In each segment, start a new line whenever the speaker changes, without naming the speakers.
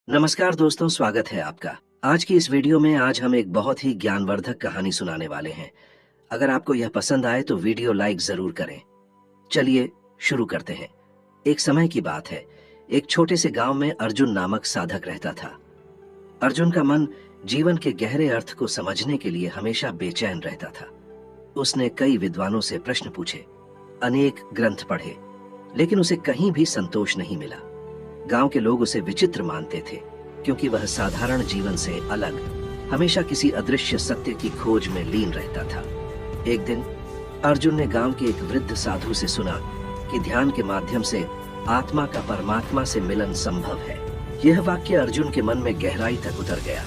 नमस्कार दोस्तों, स्वागत है आपका। आज की इस वीडियो में आज हम एक बहुत ही ज्ञानवर्धक कहानी सुनाने वाले हैं। अगर आपको यह पसंद आए तो वीडियो लाइक जरूर करें। चलिए शुरू करते हैं। एक समय की बात है, एक छोटे से गांव में अर्जुन नामक साधक रहता था। अर्जुन का मन जीवन के गहरे अर्थ को समझने के लिए हमेशा बेचैन रहता था। उसने कई विद्वानों से प्रश्न पूछे, अनेक ग्रंथ पढ़े, लेकिन उसे कहीं भी संतोष नहीं मिला। गांव के लोग उसे विचित्र मानते थे, क्योंकि वह साधारण जीवन से अलग हमेशा किसी अदृश्य सत्य की खोज में लीन रहता था। एक दिन अर्जुन ने गांव के एक वृद्ध साधु से सुना कि ध्यान के माध्यम से आत्मा का परमात्मा से मिलन संभव है। यह वाक्य अर्जुन के मन में गहराई तक उतर गया।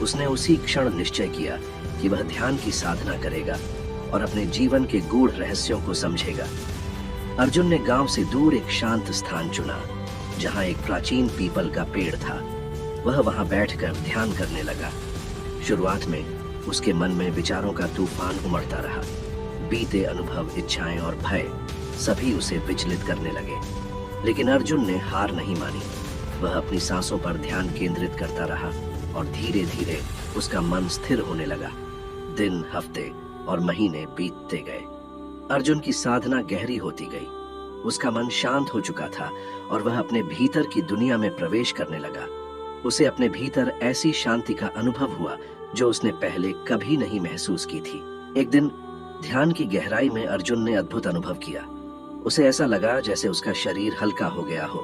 उसने उसी क्षण निश्चय किया कि वह ध्यान की साधना करेगा और अपने जीवन के गूढ़ रहस्यों को समझेगा। अर्जुन ने गांव से दूर एक शांत स्थान चुना, जहां एक प्राचीन पीपल का पेड़ था। वह वहां बैठकर ध्यान करने लगा। शुरुआत में उसके मन में विचारों का तूफान उमड़ता रहा। बीते अनुभव, इच्छाएं और भय सभी उसे विचलित करने लगे, लेकिन अर्जुन ने हार नहीं मानी। वह अपनी सांसों पर ध्यान केंद्रित करता रहा और धीरे धीरे उसका मन स्थिर होने लगा। दिन, हफ्ते और महीने बीतते गए। अर्जुन की साधना गहरी होती गई। उसका मन शांत हो चुका था और वह अपने भीतर की दुनिया में प्रवेश करने लगा। उसे अपने भीतर ऐसी शांति का अनुभव हुआ जो उसने पहले कभी नहीं महसूस की थी। एक दिन ध्यान की गहराई में अर्जुन ने अद्भुत अनुभव किया। उसे ऐसा लगा जैसे उसका शरीर हल्का हो गया हो।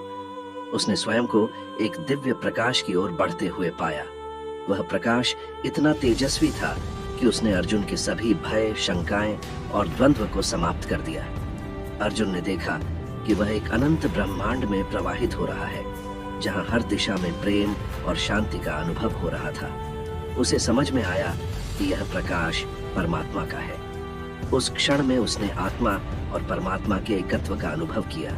उसने स्वयं को एक दिव्य प्रकाश की ओर बढ़ते हुए पाया। वह प्रकाश इतना तेजस्वी था कि उसने अर्जुन के सभी भय, शंकाएं और द्वंद्व को समाप्त कर दिया। अर्जुन ने देखा कि वह एक अनंत ब्रह्मांड में प्रवाहित हो रहा है, जहां हर दिशा में प्रेम और शांति का अनुभव हो रहा था। उसे समझ में आया कि यह प्रकाश परमात्मा का है। उस क्षण में उसने आत्मा और परमात्मा के एकत्व का अनुभव किया।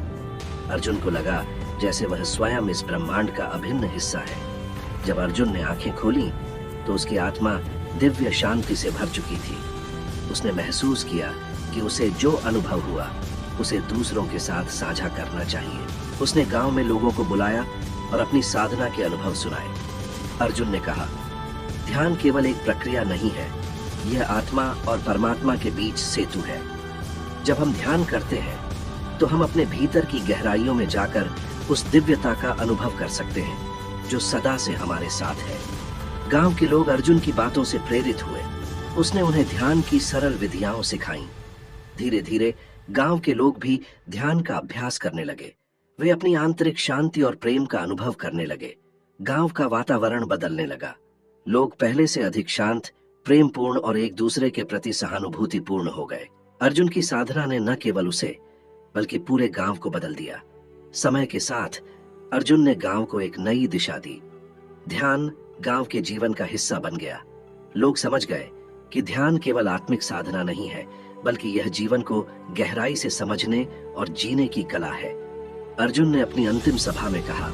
अर्जुन को लगा जैसे वह स्वयं इस ब्रह्मांड का अभिन्न हिस्सा है। जब अर्जुन ने आंखें खोली तो उसकी आत्मा दिव्य शांति से भर चुकी थी। उसने महसूस किया कि उसे जो अनुभव हुआ उसे दूसरों के साथ साझा करना चाहिए। उसने गांव में लोगों को बुलाया और अपनी साधना के अनुभव सुनाए। अर्जुन ने कहा, ध्यान केवल एक प्रक्रिया नहीं है, यह आत्मा और परमात्मा के बीच सेतु है। जब हम ध्यान करते हैं तो हम अपने भीतर की गहराइयों में जाकर उस दिव्यता का अनुभव कर सकते हैं जो सदा से हमारे साथ है। गांव के लोग अर्जुन की बातों से प्रेरित हुए। उसने उन्हें ध्यान की सरल विधियां सिखाईं। धीरे धीरे गांव के लोग भी ध्यान का अभ्यास करने लगे। वे अपनी आंतरिक शांति और प्रेम का अनुभव करने लगे। गांव का वातावरण बदलने लगा। लोग पहले से अधिक शांत, प्रेमपूर्ण और एक दूसरे के प्रति सहानुभूतिपूर्ण हो गए। अर्जुन की साधना ने न केवल उसे बल्कि पूरे गांव को बदल दिया। समय के साथ अर्जुन ने गांव को एक नई दिशा दी। ध्यान गांव के जीवन का हिस्सा बन गया। लोग समझ गए कि ध्यान केवल आत्मिक साधना नहीं है, बल्कि यह जीवन को गहराई से समझने और जीने की कला है। अर्जुन ने अपनी अंतिम सभा में कहा,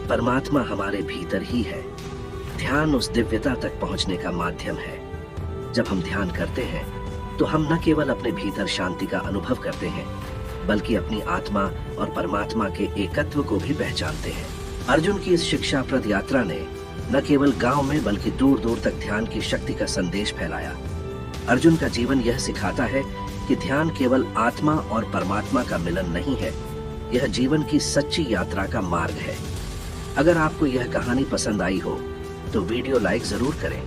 परमात्मा हमारे भीतर ही है। ध्यान उस दिव्यता तक पहुंचने का माध्यम है। जब हम ध्यान करते हैं तो हम न केवल अपने भीतर शांति का अनुभव करते हैं, बल्कि अपनी आत्मा और परमात्मा के एकत्व को भी पहचानते हैं। अर्जुन की इस शिक्षाप्रद यात्रा ने न केवल गांव में बल्कि दूर दूर तक ध्यान की शक्ति का संदेश फैलाया। अर्जुन का जीवन यह सिखाता है कि ध्यान केवल आत्मा और परमात्मा का मिलन नहीं है, यह जीवन की सच्ची यात्रा का मार्ग है। अगर आपको यह कहानी पसंद आई हो तो वीडियो लाइक जरूर करें